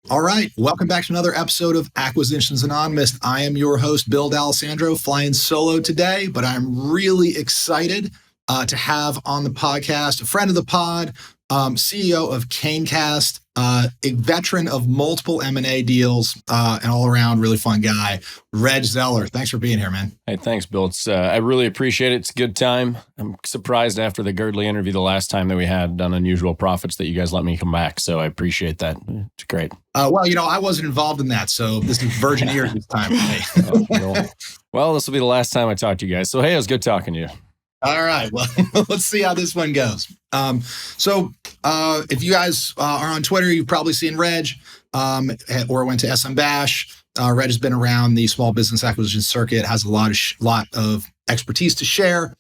All right. Welcome back to another episode of Acquisitions Anonymous. I am your host, Bill D'Alessandro, flying solo today, but I'm really excited to have on the podcast a friend of the pod, CEO of CaneCast, a veteran of multiple M&A deals, and all around really fun guy, Reg Zeller. Thanks for being here, man. Hey, thanks, Bill. I really appreciate it. It's a good time. I'm surprised after the Girdley interview the last time that we had on Unusual Profits that you guys let me come back. So I appreciate that. It's great. I wasn't involved in that, so this is virgin ears this time for me. Well, this will be the last time I talk to you guys. So, hey, it was good talking to you. All right. Well, let's see how this one goes. If you guys are on Twitter, you've probably seen Reg or went to SM Bash. Reg has been around the small business acquisition circuit, has a lot of expertise to share.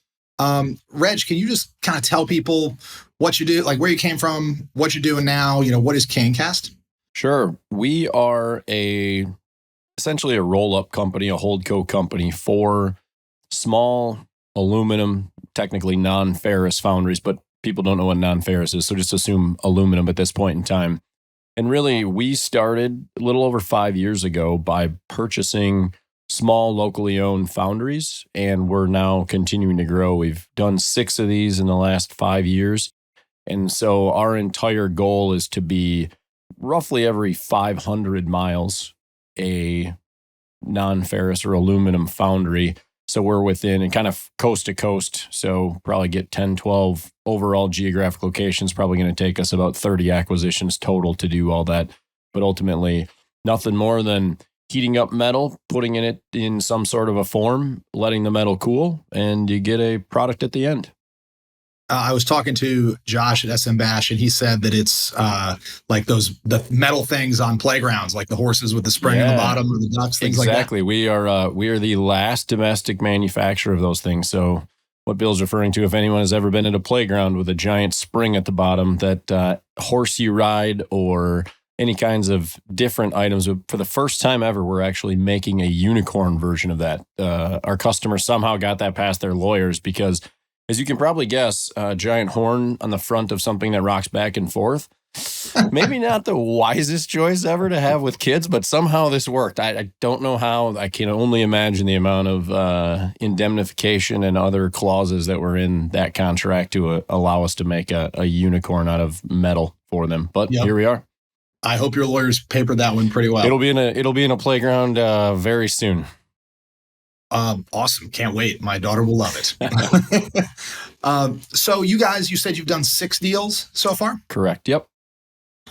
Reg, can you just kind of tell people what you do, like where you came from, what you're doing now? What is CaneCast? Sure. We are essentially a roll-up company, a holdco company for small aluminum, technically non-ferrous foundries, but people don't know what non-ferrous is, so just assume aluminum at this point in time. And really, we started a little over 5 years ago by purchasing small, locally owned foundries, and we're now continuing to grow. We've done 6 of these in the last 5 years. And so our entire goal is to be roughly every 500 miles a non-ferrous or aluminum foundry. So we're within and kind of coast to coast. So probably get 10, 12 overall geographic locations. Probably going to take us about 30 acquisitions total to do all that. But ultimately, nothing more than heating up metal, putting it in some sort of a form, letting the metal cool, and you get a product at the end. I was talking to Josh at SM Bash, and he said that it's like the metal things on playgrounds, like the horses with the spring on the bottom, or the ducks, things like that. Exactly. We are the last domestic manufacturer of those things. So what Bill's referring to, if anyone has ever been at a playground with a giant spring at the bottom, that horse you ride or any kinds of different items, for the first time ever, we're actually making a unicorn version of that. Our customer somehow got that past their lawyers because, as you can probably guess, a giant horn on the front of something that rocks back and forth, maybe not the wisest choice ever to have with kids, but somehow this worked. I don't know how. I can only imagine the amount of indemnification and other clauses that were in that contract to allow us to make a unicorn out of metal for them. But Here we are. I hope your lawyers papered that one pretty well. It'll be in a playground very soon. Awesome. Can't wait. My daughter will love it. So you said you've done 6 deals so far? Correct. Yep.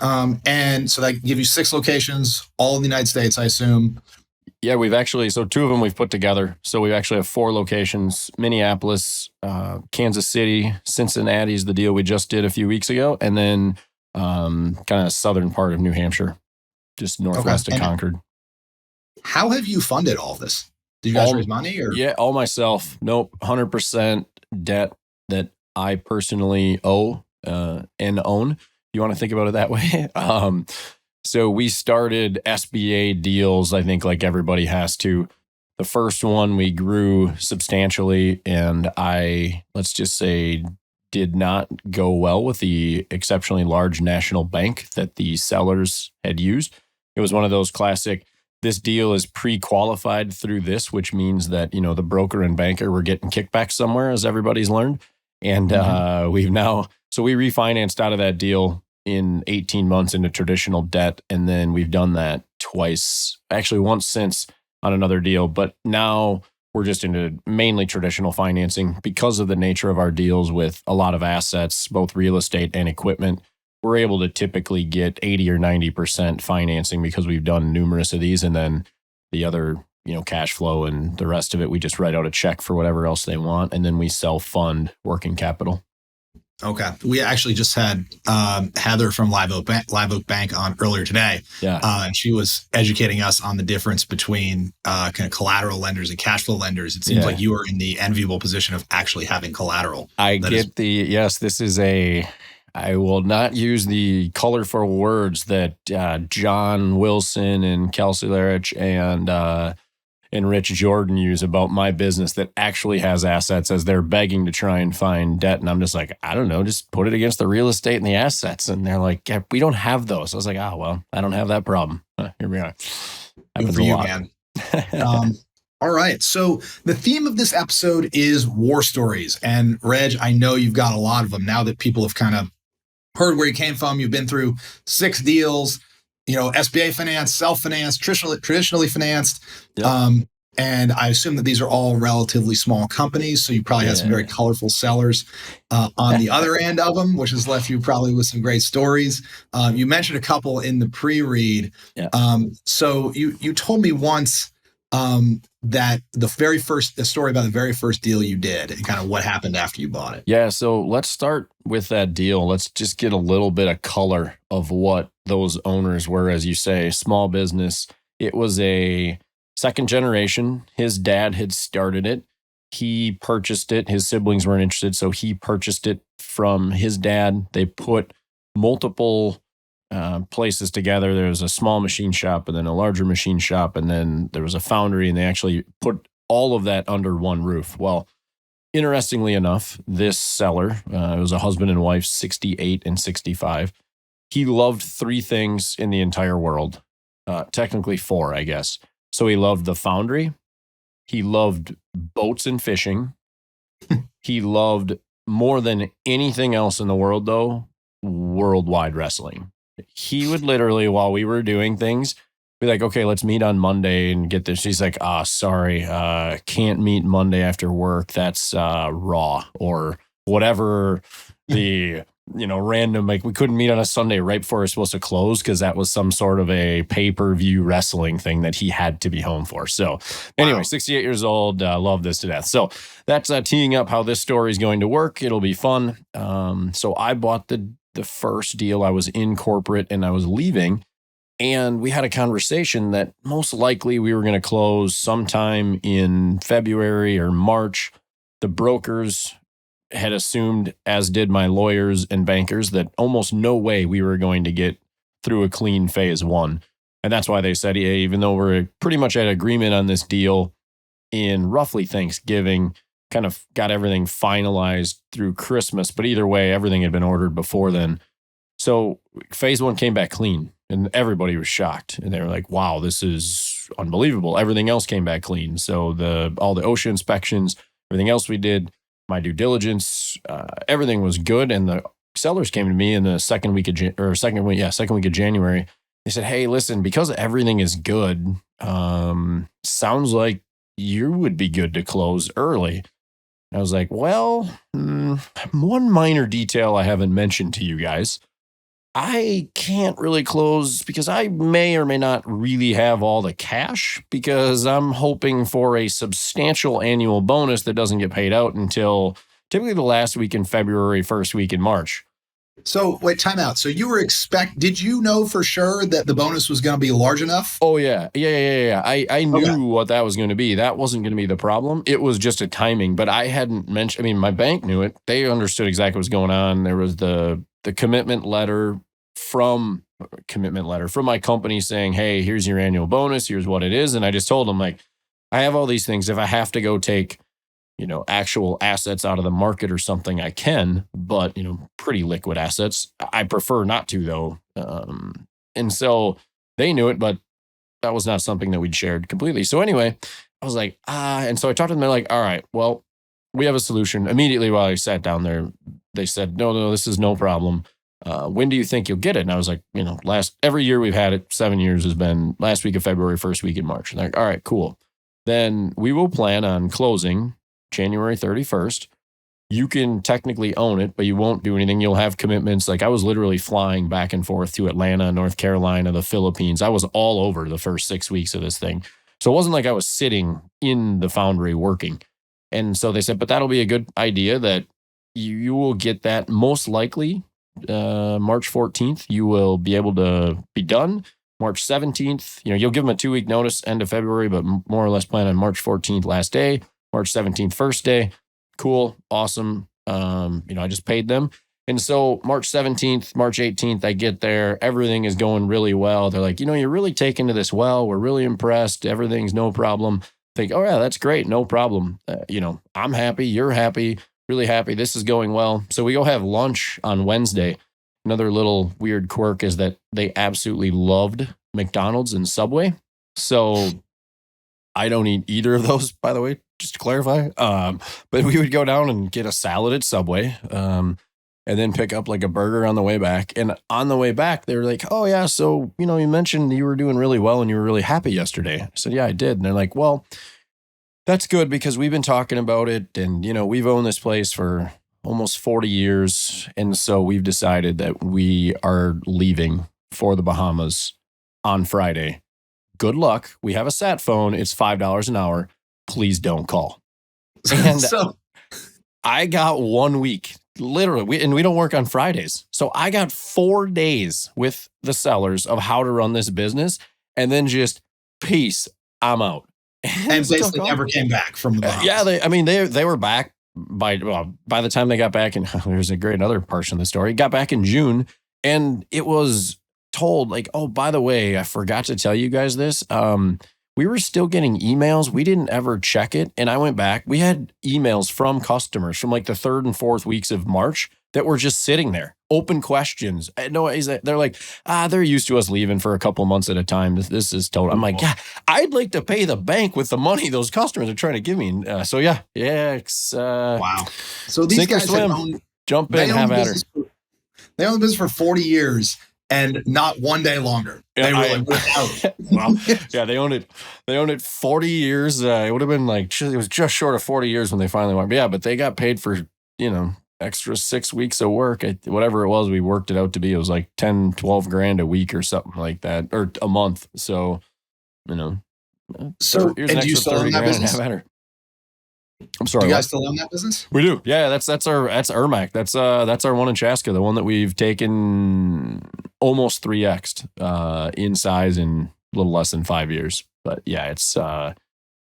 And so that give you 6 locations, all in the United States, I assume. Yeah, we've actually, so 2 of them we've put together. So we actually have 4 locations: Minneapolis, Kansas City, Cincinnati is the deal we just did a few weeks ago. And then kind of southern part of New Hampshire, just northwest of Concord. How have you funded all of this? Did you guys raise money? Or? Yeah, all myself. Nope, 100% debt that I personally owe and own. You want to think about it that way? So we started SBA deals, I think like everybody has to. The first one we grew substantially, and let's just say, did not go well with the exceptionally large national bank that the sellers had used. It was one of those classic, this deal is pre-qualified through this, which means that, the broker and banker were getting kickbacks somewhere, as everybody's learned. And we refinanced out of that deal in 18 months into traditional debt. And then we've done that twice, actually once since on another deal. But now we're just into mainly traditional financing because of the nature of our deals with a lot of assets, both real estate and equipment. We're able to typically get 80 or 90% financing because we've done numerous of these. And then the other, cash flow and the rest of it, we just write out a check for whatever else they want. And then we self-fund working capital. Okay. We actually just had Heather from Live Oak Bank on earlier today. Yeah. And she was educating us on the difference between kind of collateral lenders and cash flow lenders. It seems like you are in the enviable position of actually having collateral. I will not use the colorful words that John Wilson and Kelsey Larich and and Rich Jordan use about my business that actually has assets as they're begging to try and find debt. And I'm just like, I don't know, just put it against the real estate and the assets. And they're like, yeah, we don't have those. I was like, well, I don't have that problem. Here we are. Good for you, man. All right. So the theme of this episode is war stories. And Reg, I know you've got a lot of them now that people have kind of heard where you came from. You've been through 6 deals, SBA finance, self-financed, traditionally financed. Yep. And I assume that these are all relatively small companies. So you probably have some very colorful sellers on the other end of them, which has left you probably with some great stories. You mentioned a couple in the pre-read. Yeah. So you told me once that the story about the very first deal you did and kind of what happened after you bought it. Yeah. So let's start with that deal. Let's just get a little bit of color of what those owners were. As you say, small business. It was a second generation. His dad had started it. He purchased it. His siblings weren't interested. So he purchased it from his dad. They put multiple places together. There was a small machine shop and then a larger machine shop. And then there was a foundry, and they actually put all of that under one roof. Well, interestingly enough, this seller, it was a husband and wife, 68 and 65. He loved 3 things in the entire world. Technically 4, I guess. So he loved the foundry. He loved boats and fishing. He loved more than anything else in the world, though, worldwide wrestling. He would literally, while we were doing things, be like, okay, let's meet on Monday and get this. He's like, sorry, can't meet Monday after work. That's Raw or whatever the, random, like we couldn't meet on a Sunday right before we were supposed to close because that was some sort of a pay-per-view wrestling thing that he had to be home for. So anyway, 68 years old, love this to death. So that's teeing up how this story is going to work. It'll be fun. So I bought the first deal. I was in corporate and I was leaving, and we had a conversation that most likely we were going to close sometime in February or March. The brokers had assumed, as did my lawyers and bankers, that almost no way we were going to get through a clean phase 1. And that's why they said, yeah, even though we're pretty much at agreement on this deal in roughly Thanksgiving, kind of got everything finalized through Christmas. But either way, everything had been ordered before then. So phase 1 came back clean, and everybody was shocked. And they were like, wow, this is unbelievable. Everything else came back clean. So all the OSHA inspections, everything else we did, my due diligence, everything was good. And the sellers came to me in the second week of January. They said, hey, listen, because everything is good, sounds like you would be good to close early. I was like, well, one minor detail I haven't mentioned to you guys. I can't really close because I may or may not really have all the cash because I'm hoping for a substantial annual bonus that doesn't get paid out until typically the last week in February, first week in March. So wait, time out. So you were did you know for sure that the bonus was going to be large enough? Oh, yeah. I knew what that was going to be. That wasn't going to be the problem. It was just a timing, but I hadn't mentioned, my bank knew it. They understood exactly what's going on. There was the commitment letter from my company saying, hey, here's your annual bonus. Here's what it is. And I just told them, like, I have all these things. If I have to go take, actual assets out of the market or something, I can, but, pretty liquid assets. I prefer not to, though. And so they knew it, but that was not something that we'd shared completely. So anyway, I was like, and so I talked to them. They're like, all right, well, we have a solution. Immediately while I sat down there, they said, no, this is no problem. When do you think you'll get it? And I was like, every year we've had it, 7 years has been last week of February, first week in March. And they're like, all right, cool. Then we will plan on closing January 31st. You can technically own it, but you won't do anything. You'll have commitments. Like I was literally flying back and forth to Atlanta, North Carolina, the Philippines. I was all over the first 6 weeks of this thing. So it wasn't like I was sitting in the foundry working. And so they said, but that'll be a good idea that you will get that most likely March 14th. You will be able to be done. March 17th, you'll give them a 2-week notice, end of February, but more or less plan on March 14th, last day, March 17th, first day. Cool. Awesome. I just paid them. And so March 17th, March 18th, I get there. Everything is going really well. They're like, you're really taking to this well. We're really impressed. Everything's no problem. think, oh yeah, that's great. No problem. I'm happy. You're happy, really happy. This is going well. So we go have lunch on Wednesday. Another little weird quirk is that they absolutely loved McDonald's and Subway. So I don't eat either of those, by the way, just to clarify. But we would go down and get a salad at Subway, and then pick up like a burger on the way back. And on the way back, they were like, oh yeah, so, you mentioned you were doing really well and you were really happy yesterday. I said, yeah, I did. And they're like, well, that's good because we've been talking about it and, we've owned this place for almost 40 years. And so we've decided that we are leaving for the Bahamas on Friday. Good luck. We have a sat phone. It's $5 an hour. Please don't call. And So I got 1 week, literally, and we don't work on Fridays. So I got 4 days with the sellers of how to run this business, and then just peace, I'm out. and basically never came back from the Bahamas. Yeah, they were back by the time they got back, and there's a great other portion of the story. Got back in June, and it was told like, oh, by the way, I forgot to tell you guys this. We were still getting emails. We didn't ever check it. And I went back. We had emails from customers from like the 3rd and 4th weeks of March that were just sitting there. Open questions. No, they're like, they're used to us leaving for a couple months at a time. This is total. I'm like, yeah, I'd like to pay the bank with the money those customers are trying to give me. So yeah. Wow. So these guys jump in, have at her. They owned the business for 40 years. And not one day longer. They were out. Well, yeah, they owned it 40 years. It would have been like, it was just short of 40 years when they finally went. But yeah, but they got paid for, extra 6 weeks of work. Whatever it was, we worked it out to be. It was like 10, 12 grand a week or something like that, or a month. So, So, here's and an do you extra still own 30 that grand. business? Have at her. I'm sorry. Do you guys still own that business? We do. Yeah, that's Ermac. That's our one in Chaska, the one that we've taken almost 3x in size in a little less than 5 years. But yeah, it's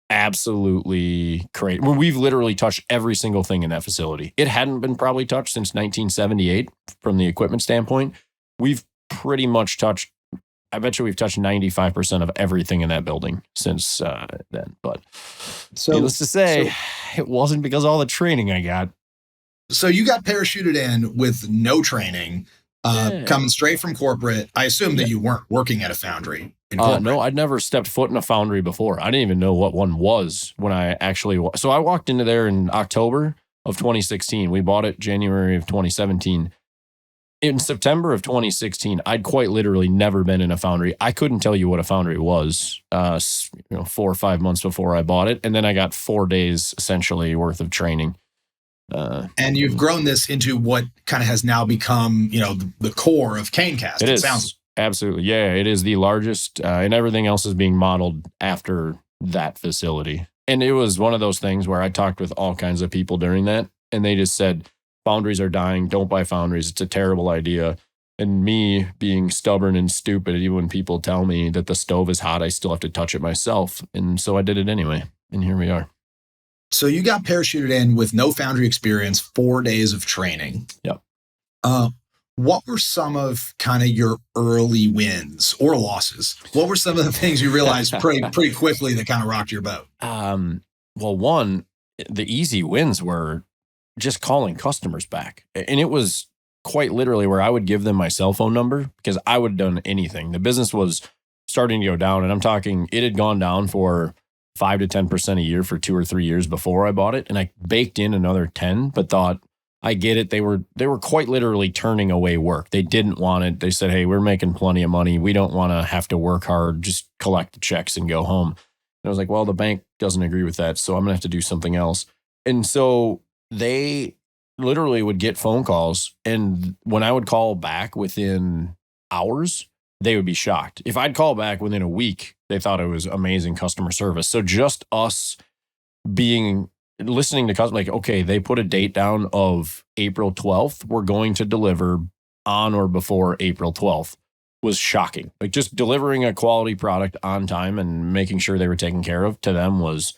absolutely crazy. We've literally touched every single thing in that facility. It hadn't been probably touched since 1978 from the equipment standpoint. We've pretty much touched, I bet you we've touched 95% of everything in that building since then. But needless to say, it wasn't because of all the training I got. So you got parachuted in with no training, coming straight from corporate. I assume that you weren't working at a foundry in corporate. No, I'd never stepped foot in a foundry before. I didn't even know what one was when I actually. So I walked into there in October of 2016. We bought it January of 2017. In September of 2016, I'd quite literally never been in a foundry. I couldn't tell you what a foundry was, 4 or 5 months before I bought it. And then I got 4 days essentially worth of training. And you've grown this into what kind of has now become, the core of CaneCast. It is. Absolutely. Yeah, it is the largest, and everything else is being modeled after that facility. And it was one of those things where I talked with all kinds of people during that, and they just said, foundries are dying. Don't buy foundries. It's a terrible idea. And me being stubborn and stupid, even when people tell me that the stove is hot, I still have to touch it myself. And so I did it anyway. And here we are. So you got parachuted in with no foundry experience, 4 days of training. Yep. What were some of kind of your early wins or losses? What were some of the things you realized pretty quickly that kind of rocked your boat? Well, one, the easy wins were just calling customers back. And it was quite literally where I would give them my cell phone number because I would have done anything. The business was starting to go down, and I'm talking, it had gone down for 5 to 10% a year for 2 or 3 years before I bought it. And I baked in another 10, but thought, I get it. They were quite literally turning away work. They didn't want it. They said, hey, we're making plenty of money. We don't want to have to work hard, just collect the checks and go home. And I was like, well, the bank doesn't agree with that, so I'm going to have to do something else. And so they literally would get phone calls, and when I would call back within hours, they would be shocked. If I'd call back within a week, they thought it was amazing customer service. So just us listening to customers, like, okay, they put a date down of April 12th. We're going to deliver on or before April 12th was shocking. Like just delivering a quality product on time and making sure they were taken care of to them was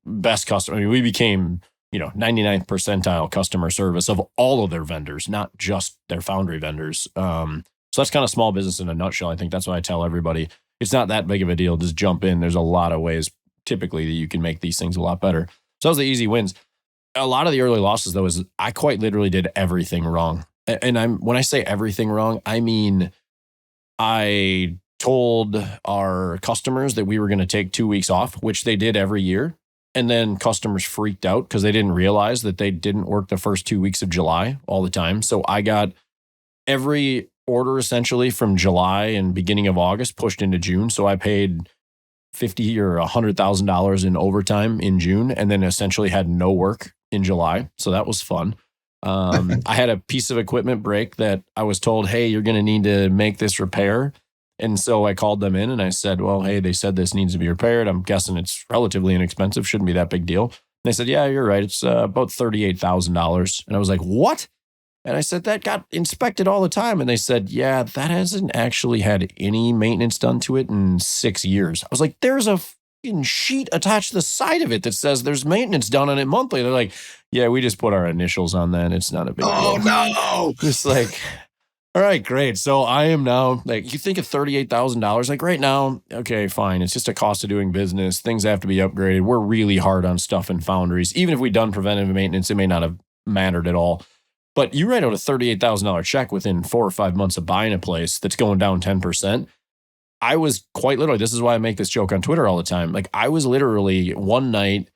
best customer. I mean, we became 99th percentile customer service of all of their vendors, not just their foundry vendors. So that's kind of small business in a nutshell. I think that's why I tell everybody it's not that big of a deal. Just jump in. There's a lot of ways typically you can make these things a lot better. So those are the easy wins. A lot of the early losses, though, is I quite literally did everything wrong. And when I say everything wrong, I mean, I told our customers that we were going to take 2 weeks off, which they did every year. And then customers freaked out because they didn't realize that they didn't work the first 2 weeks of July all the time. So I got every order essentially from July and beginning of August pushed into June. So I paid $50,000 or $100,000 in overtime in June, and then essentially had no work in July. So that was fun. I had a piece of equipment break that I was told, hey, you're going to need to make this repair. And so I called them in and I said, well, hey, they said this needs to be repaired. I'm guessing it's relatively inexpensive. Shouldn't be that big deal. And they said, yeah, you're right. It's about $38,000. And I was like, what? And I said, that got inspected all the time. And they said, yeah, that hasn't actually had any maintenance done to it in 6 years. I was like, there's a fucking sheet attached to the side of it that says there's maintenance done on it monthly. They're like, yeah, we just put our initials on that. It's not a big deal. Oh, no. Just like, all right, great. So I am now, like, you think of $38,000, like right now, okay, fine. It's just a cost of doing business. Things have to be upgraded. We're really hard on stuff in foundries. Even if we'd done preventive maintenance, it may not have mattered at all. But you write out a $38,000 check within 4 or 5 months of buying a place that's going down 10%. I was quite literally, this is why I make this joke on Twitter all the time. Like, I was literally one night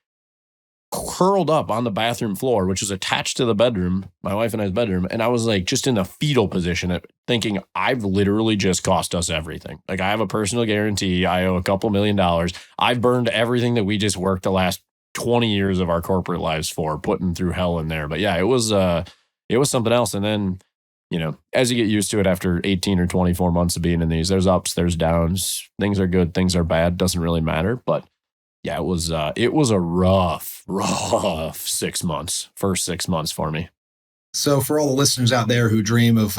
curled up on the bathroom floor, which is attached to the bedroom, my wife and I's bedroom. And I was like, just in the fetal position, thinking, I've literally just cost us everything. Like, I have a personal guarantee. I owe a couple $1 million. I've burned everything that we just worked the last 20 years of our corporate lives for, putting through hell in there. But yeah, it was something else. And then, you know, as you get used to it after 18 or 24 months of being in these, there's ups, there's downs. Things are good, things are bad. Doesn't really matter. But yeah, it was a rough 6 months, first 6 months for me. So for all the listeners out there who dream of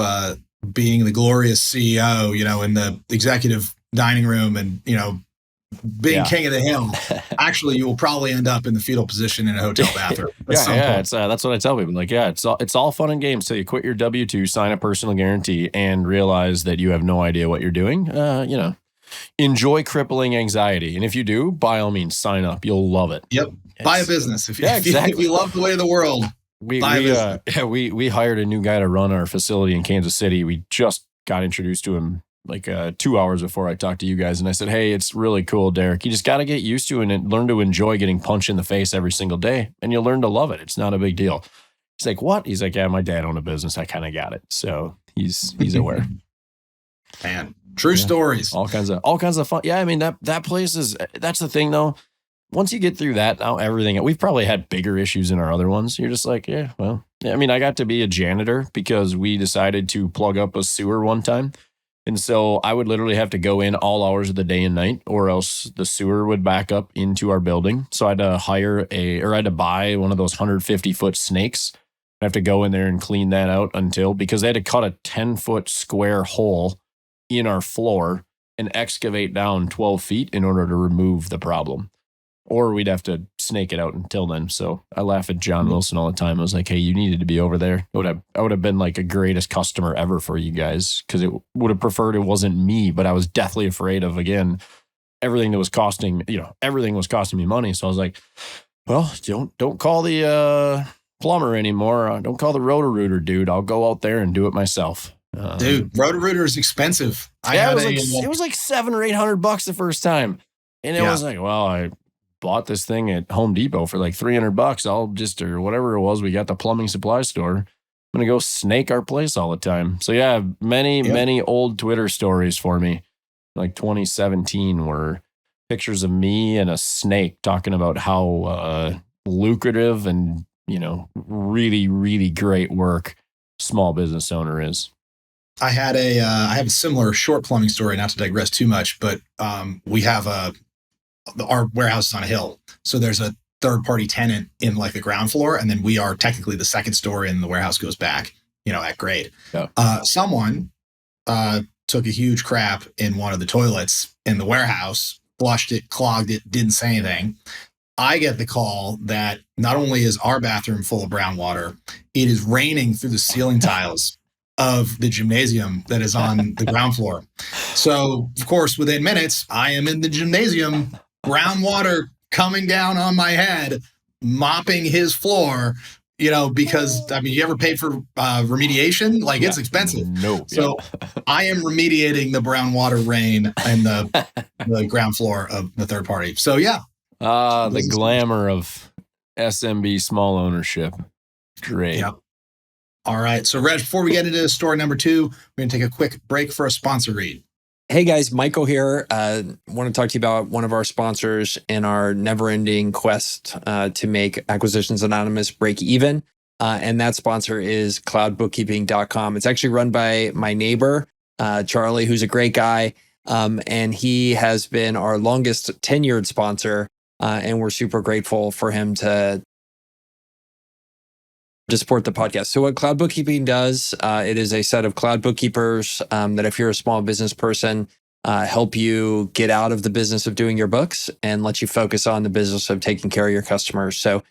being the glorious CEO, you know, in the executive dining room and, you know, being king of the hill, actually, you will probably end up in the fetal position in a hotel bathroom. It's, that's what I tell people. Like, yeah, it's all fun and games till you quit your W-2, sign a personal guarantee, and realize that you have no idea what you're doing. You know, enjoy crippling anxiety, and if you do, by all means, sign up. You'll love it. Yep, buy a business exactly. If you love the way of the world. We hired a new guy to run our facility in Kansas City. We just got introduced to him like 2 hours before I talked to you guys. And I said, hey, it's really cool, Derek. You just got to get used to it and learn to enjoy getting punched in the face every single day. And you'll learn to love it. It's not a big deal. He's like, what? He's like, yeah, my dad owned a business. I kind of got it. So he's aware. Man, true stories. All kinds of fun. Yeah. I mean, that place that's the thing though. Once you get through that, now everything, we've probably had bigger issues in our other ones. You're just like, yeah, well, I mean, I got to be a janitor because we decided to plug up a sewer one time. And so I would literally have to go in all hours of the day and night, or else the sewer would back up into our building. So I had to buy one of those 150-foot snakes. I have to go in there and clean that out because they had to cut a 10-foot square hole in our floor and excavate down 12 feet in order to remove the problem. Or we'd have to snake it out until then. So I laugh at John Wilson all the time. I was like, hey, you needed to be over there. I would have been like a greatest customer ever for you guys, because it would have preferred it wasn't me, but I was deathly afraid of, again, everything was costing me money. So I was like, well, don't call the plumber anymore. Don't call the Roto-Rooter dude. I'll go out there and do it myself. Dude, Roto-Rooter is expensive. It was like $700 or $800 the first time. And it was like, well, I bought this thing at Home Depot for like $300. Or whatever it was. We got the plumbing supply store. I'm going to go snake our place all the time. So yeah, many old Twitter stories for me. Like 2017 were pictures of me and a snake talking about how lucrative and, you know, really, really great work small business owner is. I have a similar short plumbing story, not to digress too much, but we have our warehouse is on a hill. So there's a third-party tenant in like the ground floor, and then we are technically the second story, and the warehouse goes back, you know, at grade. Yeah. Someone took a huge crap in one of the toilets in the warehouse, flushed it, clogged it, didn't say anything. I get the call that not only is our bathroom full of brown water, it is raining through the ceiling tiles of the gymnasium that is on the ground floor. So, of course, within minutes, I am in the gymnasium, brown water coming down on my head, mopping his floor, because you ever paid for remediation? Like it's expensive. No. So I am remediating the brown water rain and the ground floor of the third party. So yeah. The glamour of SMB small ownership. Great. Yep. All right. So Reg, before we get into story number 2, we're going to take a quick break for a sponsor read. Hey guys, Michael here. Want to talk to you about one of our sponsors in our never-ending quest to make Acquisitions Anonymous break even. And that sponsor is cloudbookkeeping.com. It's actually run by my neighbor, Charlie, who's a great guy. And he has been our longest tenured sponsor. And we're super grateful for him to support the podcast. So what Cloud Bookkeeping does, it is a set of cloud bookkeepers that if you're a small business person, help you get out of the business of doing your books and let you focus on the business of taking care of your customers. So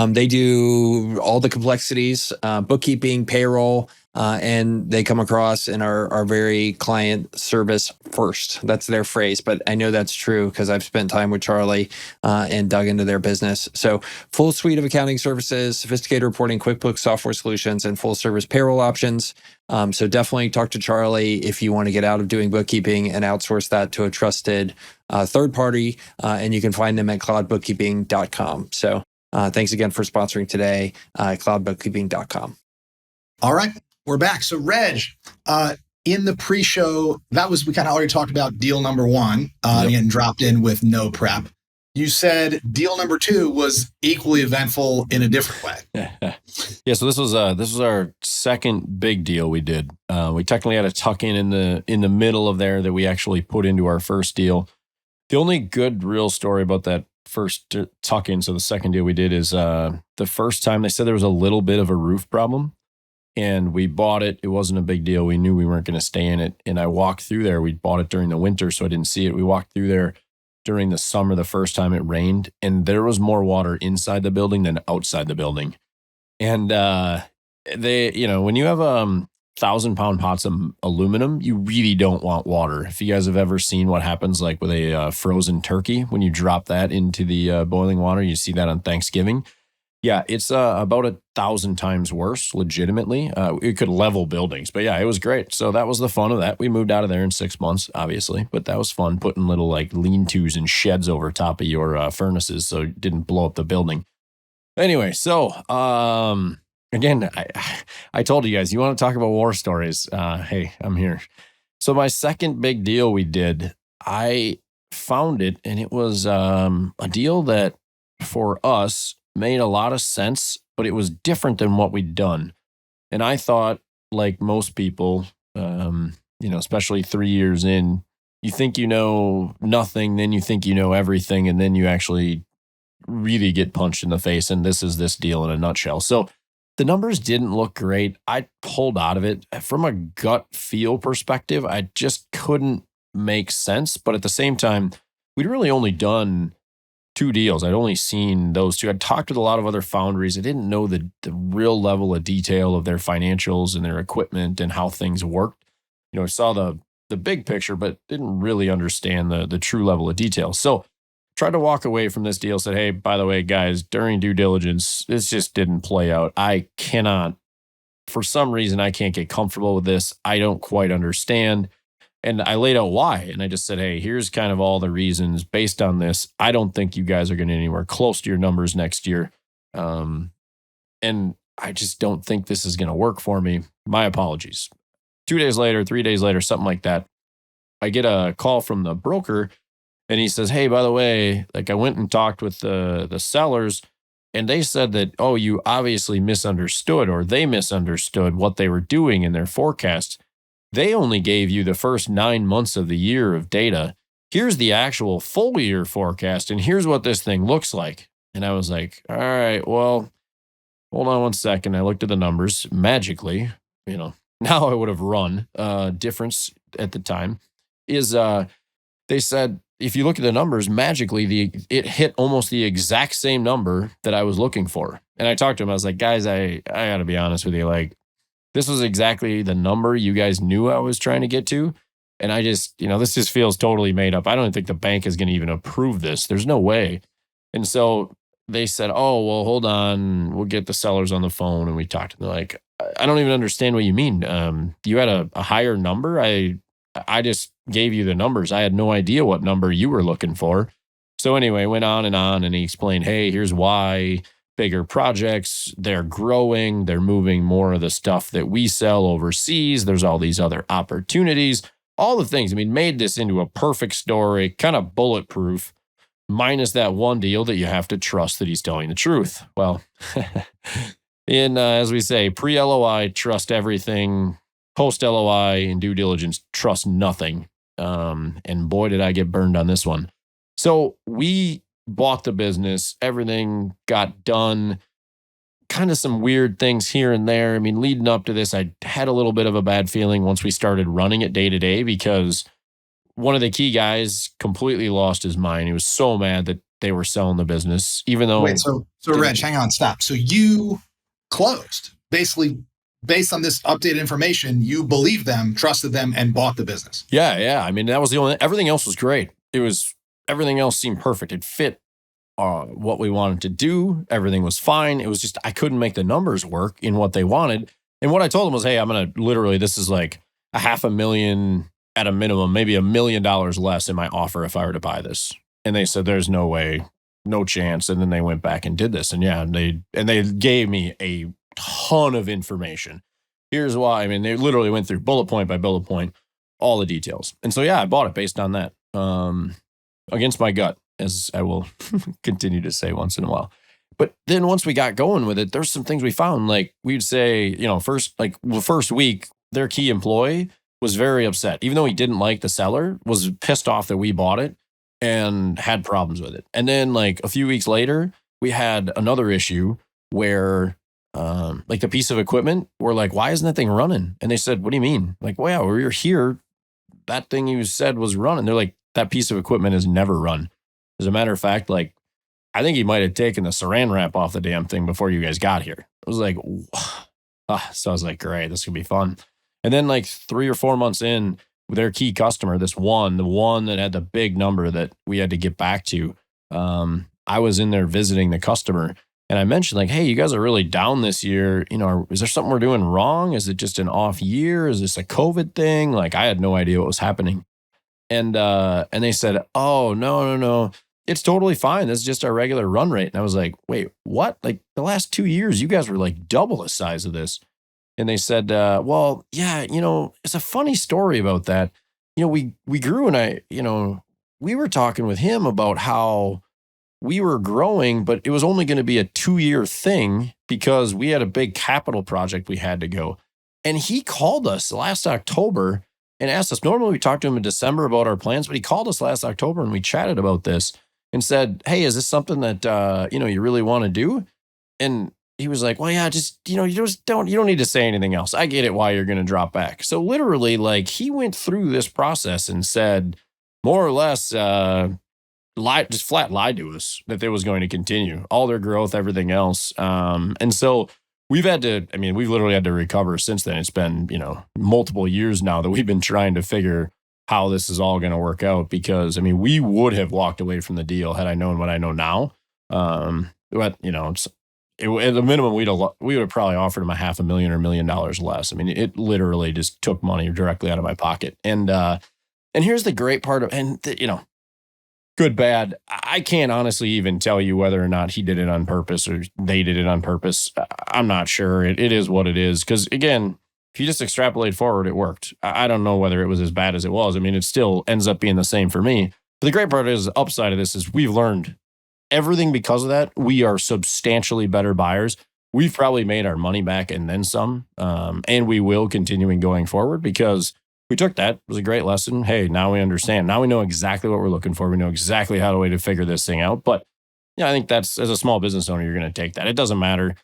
they do all the complexities, bookkeeping, payroll, and they come across and are very client service first. That's their phrase, but I know that's true because I've spent time with Charlie and dug into their business. So full suite of accounting services, sophisticated reporting, QuickBooks software solutions, and full service payroll options. So definitely talk to Charlie if you want to get out of doing bookkeeping and outsource that to a trusted third party. And you can find them at cloudbookkeeping.com. So thanks again for sponsoring today, cloudbookkeeping.com. All right. We're back. So Reg, in the pre-show, we kind of already talked about deal number 1 and dropped in with no prep. You said deal number 2 was equally eventful in a different way. Yeah. So this was our second big deal we did. We technically had a tuck in the middle of there that we actually put into our first deal. The only good real story about that first tuck in, so the second deal we did, is the first time they said there was a little bit of a roof problem. And we bought it. It wasn't a big deal. We knew we weren't going to stay in it. And I walked through there. We bought it during the winter, so I didn't see it. We walked through there during the summer, the first time it rained, and there was more water inside the building than outside the building. And when you have 1,000-pound pots of aluminum, you really don't want water. If you guys have ever seen what happens like with a frozen turkey, when you drop that into the boiling water, you see that on Thanksgiving. Yeah, it's about 1,000 times worse, legitimately. It could level buildings. But yeah, it was great. So that was the fun of that. We moved out of there in 6 months, obviously. But that was fun, putting little like lean-tos and sheds over top of your furnaces so it didn't blow up the building. Anyway, so again, I told you guys, you want to talk about war stories. Hey, I'm here. So my second big deal we did, I found it, and it was a deal that for us made a lot of sense, but it was different than what we'd done. And I thought, like most people, especially 3 years in, you think you know nothing, then you think you know everything, and then you actually really get punched in the face. And this is this deal in a nutshell. So the numbers didn't look great. I pulled out of it. From a gut feel perspective, I just couldn't make sense. But at the same time, we'd really only done 2 deals. I'd only seen those 2. I'd talked with a lot of other foundries. I didn't know the real level of detail of their financials and their equipment and how things worked. I saw the big picture, but didn't really understand the true level of detail. So tried to walk away from this deal, said, hey, by the way, guys, during due diligence, this just didn't play out. For some reason, I can't get comfortable with this. I don't quite understand. And I laid out why. And I just said, hey, here's kind of all the reasons based on this. I don't think you guys are going to anywhere close to your numbers next year. And I just don't think this is going to work for me. My apologies. 2 days later, 3 days later, something like that, I get a call from the broker and he says, hey, by the way, like I went and talked with the sellers and they said that, oh, you obviously misunderstood, or they misunderstood what they were doing in their forecasts. They only gave you the first 9 months of the year of data. Here's the actual full year forecast, and here's what this thing looks like. And I was like, all right, well, hold on one second. I looked at the numbers magically. Now I would have run. Difference at the time is they said, if you look at the numbers, magically, it hit almost the exact same number that I was looking for. And I talked to him. I was like, guys, I got to be honest with you. Like, this was exactly the number you guys knew I was trying to get to. And I just, this just feels totally made up. I don't think the bank is going to even approve this. There's no way. And so they said, oh, well, hold on. We'll get the sellers on the phone. And we talked to them like, I don't even understand what you mean. You had a higher number. I just gave you the numbers. I had no idea what number you were looking for. So anyway, went on, and he explained, hey, here's why. Bigger projects, they're growing, they're moving more of the stuff that we sell overseas. There's all these other opportunities, all the things. I mean, made this into a perfect story, kind of bulletproof, minus that one deal that you have to trust that he's telling the truth. Well, as we say, pre-LOI, trust everything. Post-LOI and due diligence, trust nothing. And boy, did I get burned on this one. So we bought the business, everything got done, kind of some weird things here and there. I mean, leading up to this, I had a little bit of a bad feeling once we started running it day to day because one of the key guys completely lost his mind. He was so mad that they were selling the business, even though... Wait, so Reg, hang on, stop. So you closed, basically, based on this updated information, you believed them, trusted them, and bought the business. Yeah. I mean, that was the only... Everything else was great. Everything else seemed perfect. It fit what we wanted to do. Everything was fine. It was just, I couldn't make the numbers work in what they wanted. And what I told them was, hey, I'm going to literally, this is like $500,000 at a minimum, maybe $1 million less in my offer if I were to buy this. And they said, there's no way, no chance. And then they went back and did this. And yeah, they gave me a ton of information. Here's why. I mean, they literally went through bullet point by bullet point, all the details. And so, yeah, I bought it based on that. Against my gut, as I will continue to say once in a while. But then once we got going with it, there's some things we found. Like we'd say, the first week, their key employee was very upset. Even though he didn't like the seller, was pissed off that we bought it and had problems with it. And then like a few weeks later, we had another issue where like the piece of equipment, we're like, why isn't that thing running? And they said, what do you mean? Like, well, yeah, we were here. That thing you said was running. They're like, that piece of equipment has never run. As a matter of fact, like, I think he might have taken the saran wrap off the damn thing before you guys got here. I was like, so I was like, great, this could be fun. And then like 3 or 4 months in, their key customer, the one that had the big number that we had to get back to, I was in there visiting the customer and I mentioned like, hey, you guys are really down this year. Is there something we're doing wrong? Is it just an off year? Is this a COVID thing? Like I had no idea what was happening. And they said, oh, no. It's totally fine. This is just our regular run rate. And I was like, wait, what? Like the last 2 years, you guys were like double the size of this. And they said, well, yeah, it's a funny story about that. We grew and we were talking with him about how we were growing, but it was only going to be a 2-year thing because we had a big capital project we had to go. And he called us last October and asked us, normally we talked to him in December about our plans, but he called us last October and we chatted about this and said, hey, is this something that, you really want to do? And he was like, well, yeah, just, you don't need to say anything else. I get it why you're going to drop back. So literally like he went through this process and said more or less, just flat lied to us that it was going to continue all their growth, everything else. And so we've literally had to recover since then. It's been, multiple years now that we've been trying to figure how this is all going to work out because, we would have walked away from the deal had I known what I know now. But, at the minimum, we would have probably offered him $500,000 or $1 million less. It literally just took money directly out of my pocket. And here's the great part of, good, bad. I can't honestly even tell you whether or not he did it on purpose or they did it on purpose. I'm not sure. It is what it is. Because again, if you just extrapolate forward, it worked. I don't know whether it was as bad as it was. It still ends up being the same for me. But the great part is the upside of this is we've learned everything because of that. We are substantially better buyers. We've probably made our money back and then some. And we will continuing going forward because we took that. It was a great lesson. Hey, now we understand. Now we know exactly what we're looking for. We know exactly how to figure this thing out. But I think that's, as a small business owner, you're going to take that. It doesn't matter.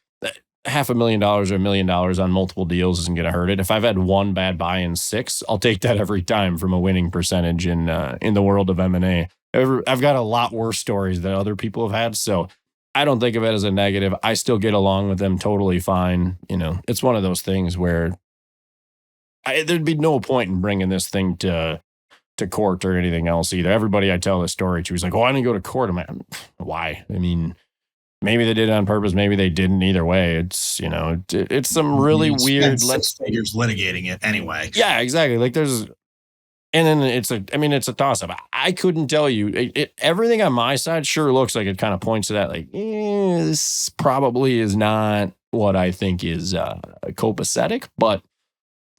$500,000 or $1 million on multiple deals isn't going to hurt it. If I've had one bad buy in 6, I'll take that every time from a winning percentage in the world of M&A. I've got a lot worse stories that other people have had. So I don't think of it as a negative. I still get along with them totally fine. It's one of those things where there'd be no point in bringing this thing to to court or anything else either. Everybody I tell this story to is like, oh, I didn't go to court. I'm like, why? I mean, maybe they did it on purpose. Maybe they didn't. Either way, it's, it's some really weird. Six figures litigating it anyway. Yeah, exactly. Like and then it's a toss up. I couldn't tell you. Everything on my side sure looks like it kind of points to that. Like, this probably is not what I think is copacetic, but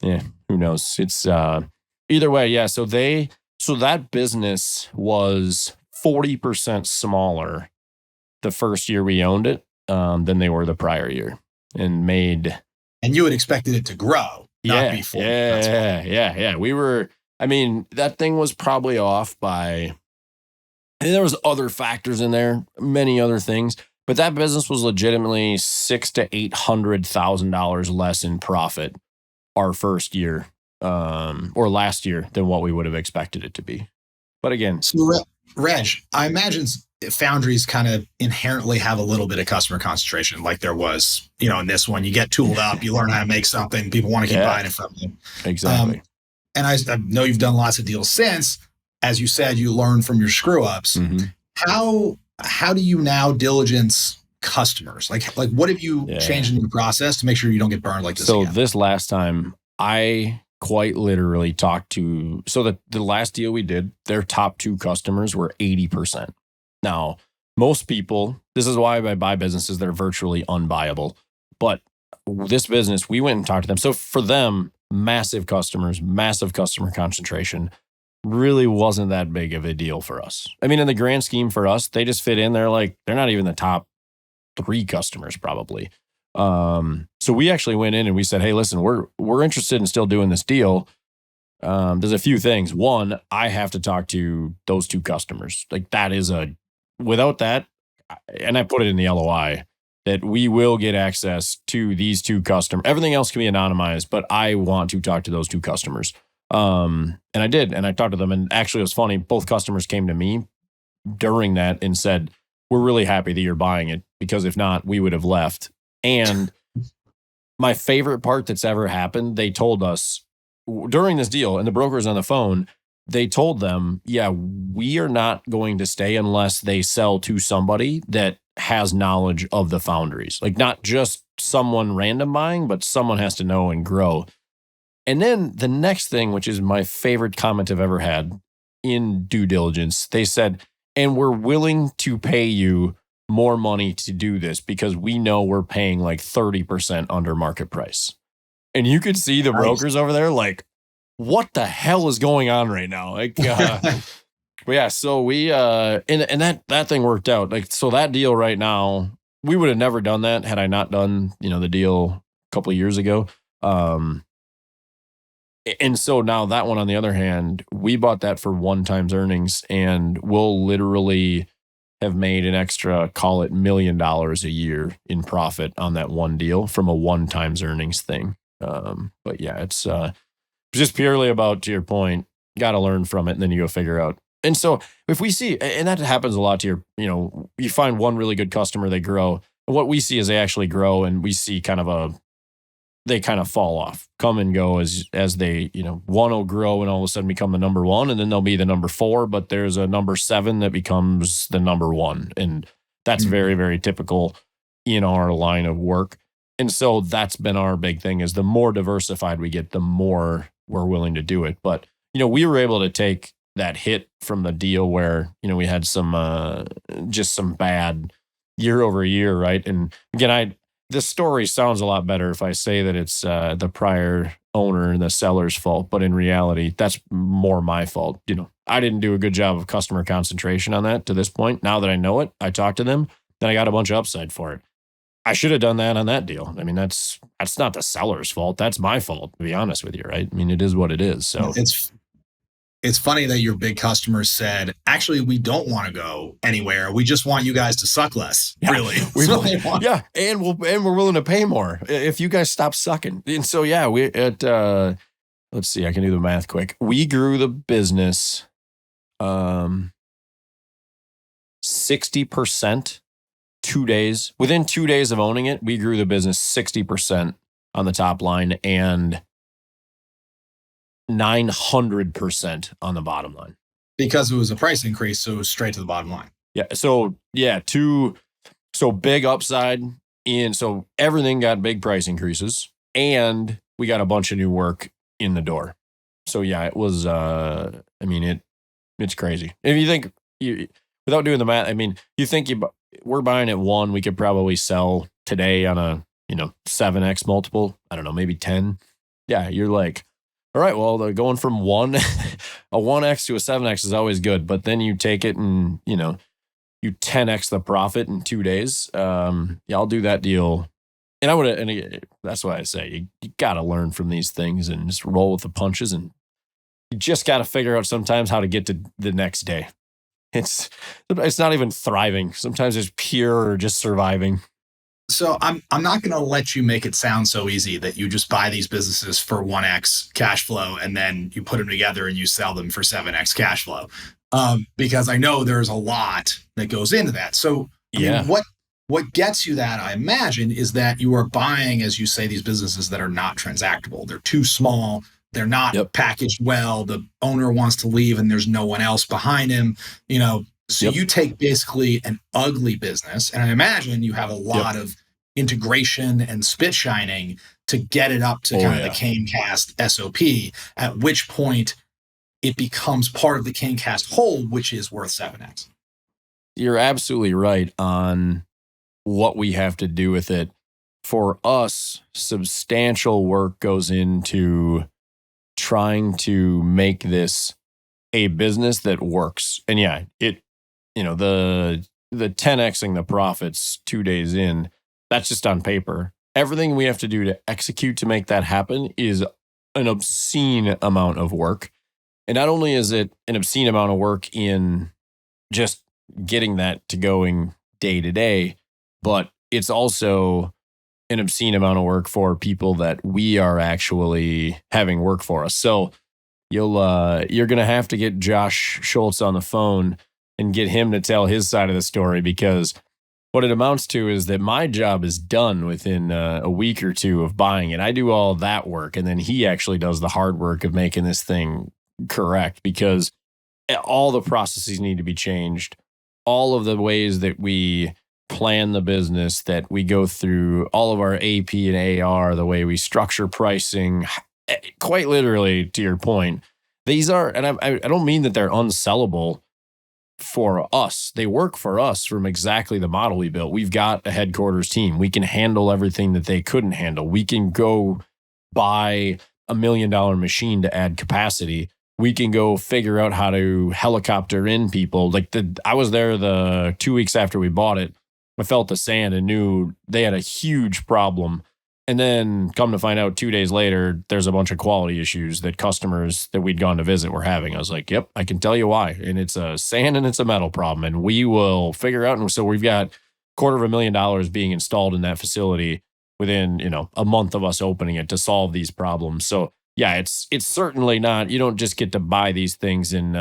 yeah, who knows? It's either way. Yeah. So that business was 40% smaller the first year we owned it than they were the prior year, and you had expected it to grow, not be 40. Yeah. We were. I mean, that thing was probably off by, and there was other factors in there, many other things, but that business was legitimately $600,000 to $800,000 less in profit our first year, or last year, than what we would have expected it to be. But again, so Reg, I imagine foundries kind of inherently have a little bit of customer concentration, like there was, in this one. You get tooled up, you learn how to make something, people want to keep buying it from you. Exactly. And I know you've done lots of deals since. As you said, you learn from your screw ups. Mm-hmm. How do you now diligence customers? Like what have you changed in your process to make sure you don't get burned like this So again? this last time, I quite literally talked to, so the last deal we did, their top 2 customers were 80%. Now, most people, this is why I buy businesses that are virtually unbuyable. But this business, we went and talked to them. So for them, massive customers, massive customer concentration, really wasn't that big of a deal for us. I mean, in the grand scheme for us, they just fit in. They're not even the top 3 customers probably. So we actually went in and we said, hey, listen, we're interested in still doing this deal. There's a few things. One, I have to talk to those 2 customers. Like, that is without that, and I put it in the LOI, that we will get access to these 2 customers. Everything else can be anonymized, but I want to talk to those 2 customers. And I did, and I talked to them. And actually, it was funny. Both customers came to me during that and said, we're really happy that you're buying it, because if not, we would have left. And my favorite part that's ever happened, they told us during this deal, and the broker's on the phone, they told them, yeah, we are not going to stay unless they sell to somebody that has knowledge of the foundries. Like, not just someone random buying, but someone has to know and grow. And then the next thing, which is my favorite comment I've ever had in due diligence, they said, and we're willing to pay you more money to do this because we know we're paying like 30% under market price. And you could see the brokers over there like, what the hell is going on right now? Like, but yeah, so we, and that thing worked out. Like, so that deal right now, we would have never done that had I not done, the deal a couple of years ago. And so now that one, on the other hand, we bought that for 1 time's earnings, and we'll literally have made an extra, call it $1 million a year in profit on that one deal from a 1 time's earnings thing. But yeah, it's just purely about, to your point, got to learn from it, and then you go figure out. And so if we see, and that happens a lot to your, you find one really good customer, they grow. And what we see is they actually grow, and we see they kind of fall off, come and go as they, one will grow and all of a sudden become the number 1, and then they'll be the number 4, but there's a number 7 that becomes the number 1. And that's very, very typical in our line of work. And so that's been our big thing, is the more diversified we get, the more we're willing to do it. But, we were able to take that hit from the deal where, we had some, just some bad year over year. Right. And again, this story sounds a lot better if I say that it's the prior owner and the seller's fault, but in reality, that's more my fault. I didn't do a good job of customer concentration on that to this point. Now that I know it, I talked to them, then I got a bunch of upside for it. I should have done that on that deal. I mean, that's not the seller's fault. That's my fault, to be honest with you, right? I mean, it is what it is. So it's funny that your big customers said, actually, we don't want to go anywhere. We just want you guys to suck less. Yeah, really. Yeah. And we're willing to pay more if you guys stop sucking. And so, yeah, let's see, I can do the math quick. We grew the business 60%, 2 days. Within 2 days of owning it, we grew the business 60% on the top line and 900% on the bottom line. Because it was a price increase, so it was straight to the bottom line. Yeah. So big upside so everything got big price increases, and we got a bunch of new work in the door. So yeah, it was, it's crazy. If you think without doing the math, you think we're buying at 1, we could probably sell today on a, 7x multiple. I don't know, maybe 10. Yeah. You're like, all right, well, they're going from a 1x to a 7x is always good. But then you take it and, you 10x the profit in 2 days. I'll do that deal. And that's why I say you got to learn from these things and just roll with the punches. And you just got to figure out sometimes how to get to the next day. It's not even thriving. Sometimes it's pure just surviving. So I'm not going to let you make it sound so easy that you just buy these businesses for 1x cash flow and then you put them together and you sell them for 7x cash flow. Because I know there's a lot that goes into that. So what gets you that, I imagine, is that you are buying, as you say, these businesses that are not transactable. They're too small. They're not packaged well. The owner wants to leave and there's no one else behind him. So you take basically an ugly business, and I imagine you have a lot of integration and spit shining to get it up to kind of the Canecast SOP, at which point it becomes part of the Canecast whole, which is worth 7x. You're absolutely right on what we have to do with it. For us, substantial work goes into trying to make this a business that works. And the 10xing the profits 2 days in, that's just on paper. Everything we have to do to execute to make that happen is an obscene amount of work. And not only is it an obscene amount of work in just getting that to going day to day, but it's also an obscene amount of work for people that we are actually having work for us. So you're going to have to get Josh Schultz on the phone and get him to tell his side of the story, because what it amounts to is that my job is done within a week or two of buying it. I do all that work, and then he actually does the hard work of making this thing correct, because all the processes need to be changed. All of the ways that we plan the business, that we go through all of our AP and AR, the way we structure pricing, quite literally, to your point, these are, and I don't mean that they're unsellable for us. They work for us from exactly the model we built. We've got a headquarters team. We can handle everything that they couldn't handle. We can go buy $1 million machine to add capacity. We can go figure out how to helicopter in people. I was there the 2 weeks after we bought it. I felt the sand and knew they had a huge problem. And then come to find out 2 days later, there's a bunch of quality issues that customers that we'd gone to visit were having. I was like, yep, I can tell you why. And it's a sand and it's a metal problem. And we will figure out. And so we've got $250,000 being installed in that facility within, a month of us opening it to solve these problems. So yeah, it's certainly not, you don't just get to buy these things and,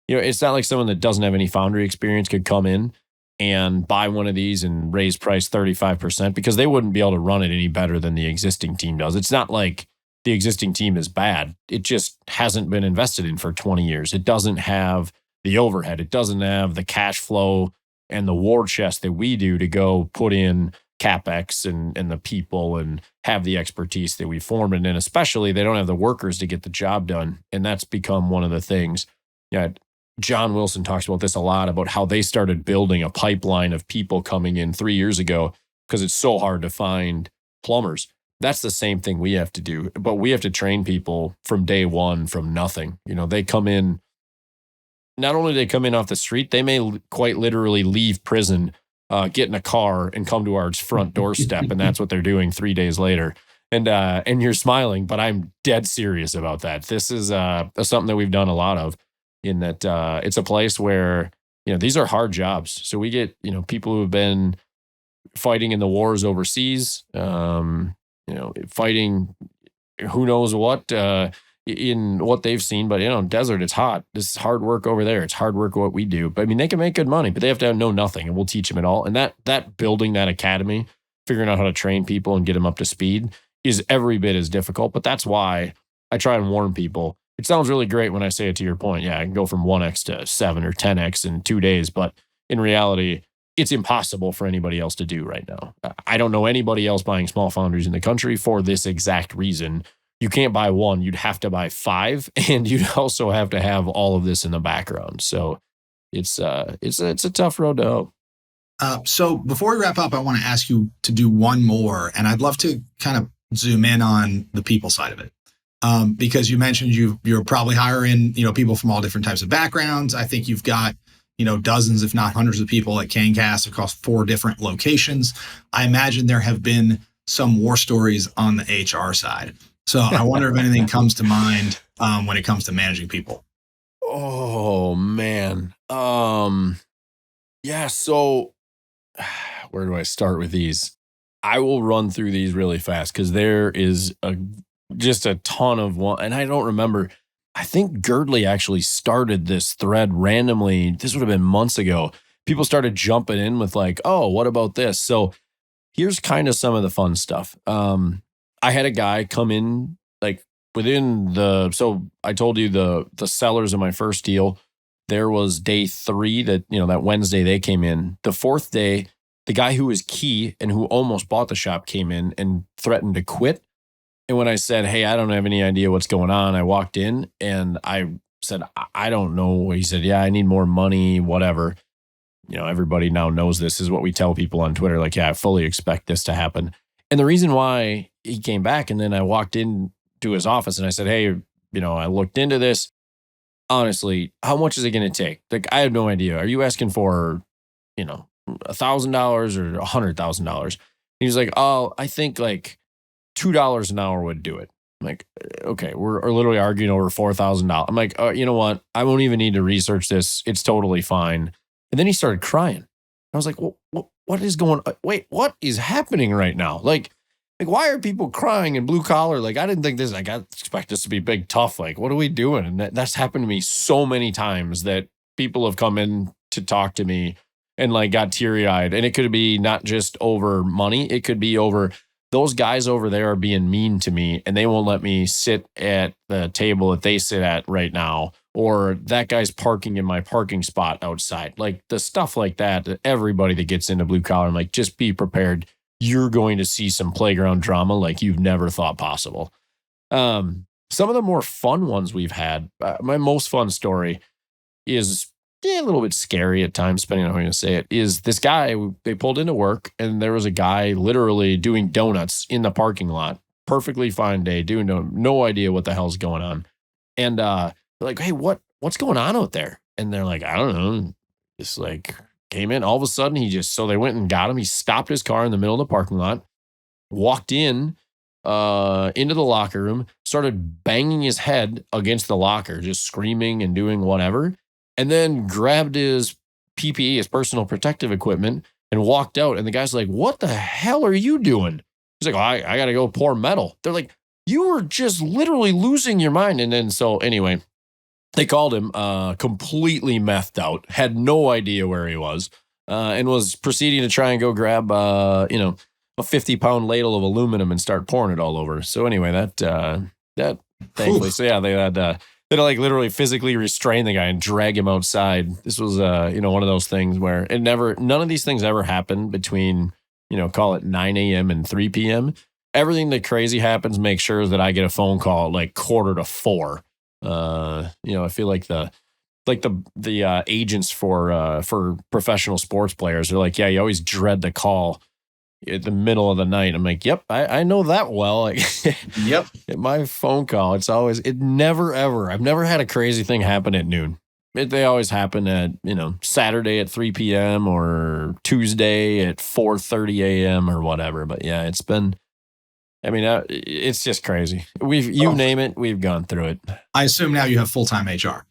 it's not like someone that doesn't have any foundry experience could come in and buy one of these and raise price 35%, because they wouldn't be able to run it any better than the existing team does. It's not like the existing team is bad. It just hasn't been invested in for 20 years. It doesn't have the overhead. It doesn't have the cash flow and the war chest that we do to go put in CapEx and the people and have the expertise that we formed. And then especially they don't have the workers to get the job done. And that's become one of the things. John Wilson talks about this a lot, about how they started building a pipeline of people coming in 3 years ago because it's so hard to find plumbers. That's the same thing we have to do, but we have to train people from day one from nothing. They come in, not only do they come in off the street, they may quite literally leave prison, get in a car and come to our front doorstep. And that's what they're doing 3 days later. And you're smiling, but I'm dead serious about that. This is something that we've done a lot of, in that it's a place where, these are hard jobs. So we get, people who have been fighting in the wars overseas, fighting who knows what in what they've seen. But, desert, it's hot. This is hard work over there. It's hard work what we do. But they can make good money, but they have to know nothing, and we'll teach them it all. And that building that academy, figuring out how to train people and get them up to speed is every bit as difficult. But that's why I try and warn people. It sounds really great when I say it to your point. Yeah, I can go from 1x to 7 or 10x in 2 days, but in reality, it's impossible for anybody else to do right now. I don't know anybody else buying small foundries in the country for this exact reason. You can't buy one, you'd have to buy 5, and you'd also have to have all of this in the background. So it's a tough road to hoe. So before we wrap up, I want to ask you to do one more, and I'd love to kind of zoom in on the people side of it. Because you mentioned you're probably hiring, people from all different types of backgrounds. I think you've got, dozens, if not hundreds of people at CanCast across 4 different locations. I imagine there have been some war stories on the HR side. So I wonder if anything comes to mind when it comes to managing people. Oh man. Yeah. So where do I start with these? I will run through these really fast because there is just a ton of one. And I don't remember. I think Girdley actually started this thread randomly. This would have been months ago. People started jumping in with like, oh, what about this? So here's kind of some of the fun stuff. I had a guy come in like so I told you the sellers of my first deal, there was day 3 that Wednesday they came in. The 4th day, the guy who was key and who almost bought the shop came in and threatened to quit. And when I said, hey, I don't have any idea what's going on, I walked in and I said, I don't know. He said, yeah, I need more money, whatever. Everybody now knows this is what we tell people on Twitter. Like, yeah, I fully expect this to happen. And the reason why he came back, and then I walked into his office and I said, hey, I looked into this. Honestly, how much is it going to take? Like, I have no idea. Are you asking for, $1,000 or $100,000? He was like, oh, I think like $2 an hour would do it. I'm like, okay, we're literally arguing over $4,000. I'm like, you know what? I won't even need to research this. It's totally fine. And then he started crying. I was like, well, what is going on? Wait, what is happening right now? Like, why are people crying in blue collar? Like, I didn't think this, like, I expect this to be big, tough. Like, what are we doing? And that's happened to me so many times that people have come in to talk to me and like got teary eyed. And it could be not just over money. It could be over those guys over there are being mean to me and they won't let me sit at the table that they sit at right now. Or that guy's parking in my parking spot outside. Like the stuff like that everybody that gets into blue collar, I'm like, just be prepared. You're going to see some playground drama like you've never thought possible. Some of the more fun ones we've had, my most fun story is a little bit scary at times, depending on how you're going to say it, is this guy, they pulled into work and there was a guy literally doing donuts in the parking lot. Perfectly fine day, doing no idea what the hell's going on. And they're like, hey, what's going on out there? And they're like, I don't know. Just like came in. All of a sudden, so they went and got him. He stopped his car in the middle of the parking lot, walked in into the locker room, started banging his head against the locker, just screaming and doing whatever. And then grabbed his PPE, his personal protective equipment, and walked out. And the guy's like, what the hell are you doing? He's like, I got to go pour metal. They're like, you were just literally losing your mind. And then so anyway, they called him completely methed out, had no idea where he was, and was proceeding to try and go grab, a 50-pound ladle of aluminum and start pouring it all over. So anyway, that thankfully, so yeah, they had like literally physically restrain the guy and drag him outside. This was, one of those things where none of these things ever happened between, call it 9 a.m. and 3 p.m. Everything that crazy happens, make sure that I get a phone call at like 3:45. I feel like the agents for professional sports players are like, yeah, you always dread the call at the middle of the night. I'm like, yep, I know that well. Like, yep. My phone call, it never ever, I've never had a crazy thing happen at noon. They always happen at, Saturday at 3 p.m. or Tuesday at 4:30 a.m. or whatever. But yeah, it's just crazy. Name it, we've gone through it. I assume now you have full-time HR.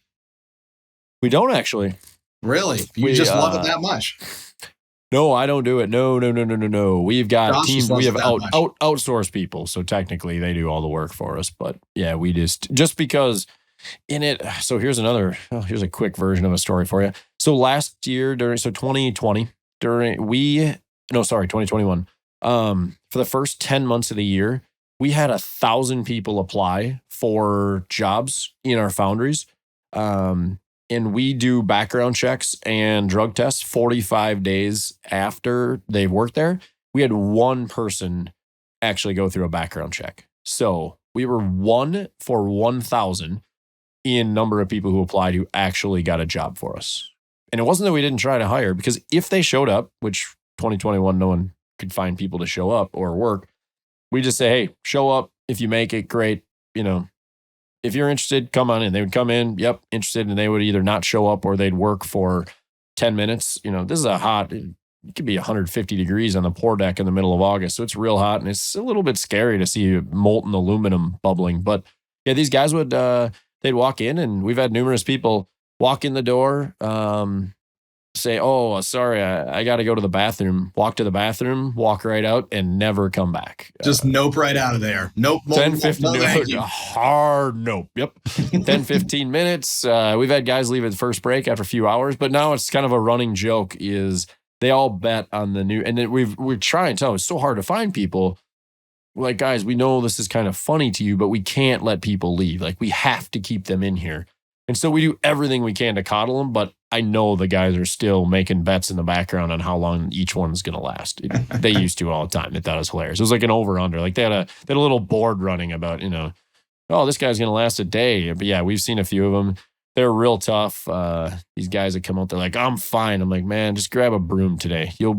We don't actually. Really? You just love it that much? No, I don't do it. No. We've got Josh teams. We have outsourced people. So technically they do all the work for us. But yeah, we just because in it. So here's a quick version of a story for you. So last year 2020, 2021, for the first 10 months of the year, we had 1,000 people apply for jobs in our foundries. And we do background checks and drug tests 45 days after they've worked there. We had one person actually go through a background check. So we were 1 for 1,000 in number of people who applied who actually got a job for us. And it wasn't that we didn't try to hire, because if they showed up, which 2021, no one could find people to show up or work, we just say, hey, show up. If you make it, great. If you're interested, come on in. They would come in, yep, interested, and they would either not show up or they'd work for 10 minutes. This is it could be 150 degrees on the pour deck in the middle of August. So it's real hot, and it's a little bit scary to see molten aluminum bubbling. But yeah, these guys would, they'd walk in, and we've had numerous people walk in the door, say, oh, sorry, I got to go to the bathroom, walk to the bathroom, walk right out, and never come back. Just nope right out of there. Nope. 10, 15, hard nope. Yep. 10, 15 minutes. We've had guys leave at the first break after a few hours, but now it's kind of a running joke is they all bet on the new, and then we're trying to tell them it's so hard to find people. We're like, guys, we know this is kind of funny to you, but we can't let people leave. Like, we have to keep them in here. And so we do everything we can to coddle them, but I know the guys are still making bets in the background on how long each one's going to last. They used to all the time. They thought it was hilarious. It was like an over-under. Like they had a little board running about, oh, this guy's going to last a day. But yeah, we've seen a few of them. They're real tough. These guys that come out, they're like, I'm fine. I'm like, man, just grab a broom today. You'll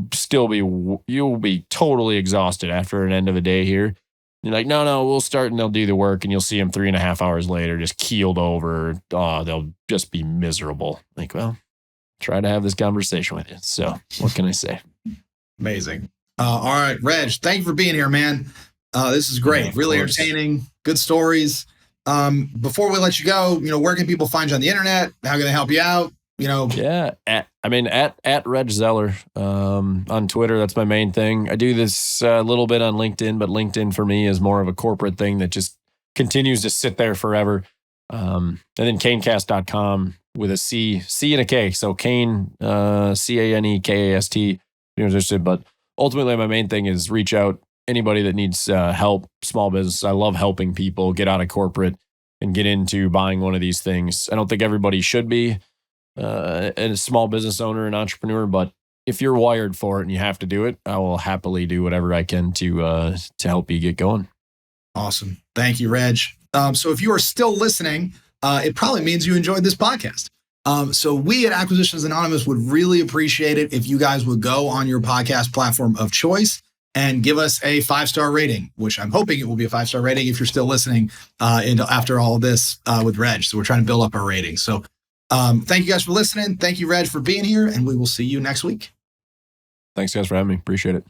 be totally exhausted after an end of a day here. You're like, no, we'll start and they'll do the work, and you'll see them 3.5 hours later, just keeled over. Oh, they'll just be miserable. Like, well, try to have this conversation with you. So what can I say? Amazing. All right, Reg, thank you for being here, man. This is great. Really entertaining. Good stories. Before we let you go, where can people find you on the internet? How can they help you out? Yeah, at Reg Zeller on Twitter. That's my main thing. I do this a little bit on LinkedIn, but LinkedIn for me is more of a corporate thing that just continues to sit there forever. And then canecast.com with a C and a K. So Cane, CANEKAST. But ultimately, my main thing is reach out. Anybody that needs help, small business. I love helping people get out of corporate and get into buying one of these things. I don't think everybody should be a small business owner, an entrepreneur, but if you're wired for it and you have to do it, I will happily do whatever I can to help you get going. Awesome. Thank you, Reg. So if you are still listening, it probably means you enjoyed this podcast. So we at Acquisitions Anonymous would really appreciate it if you guys would go on your podcast platform of choice and give us a 5-star rating, which I'm hoping it will be a 5-star rating if you're still listening after all of this with Reg. So we're trying to build up our ratings. So thank you guys for listening. Thank you, Reg, for being here, and we will see you next week. Thanks, guys, for having me. Appreciate it.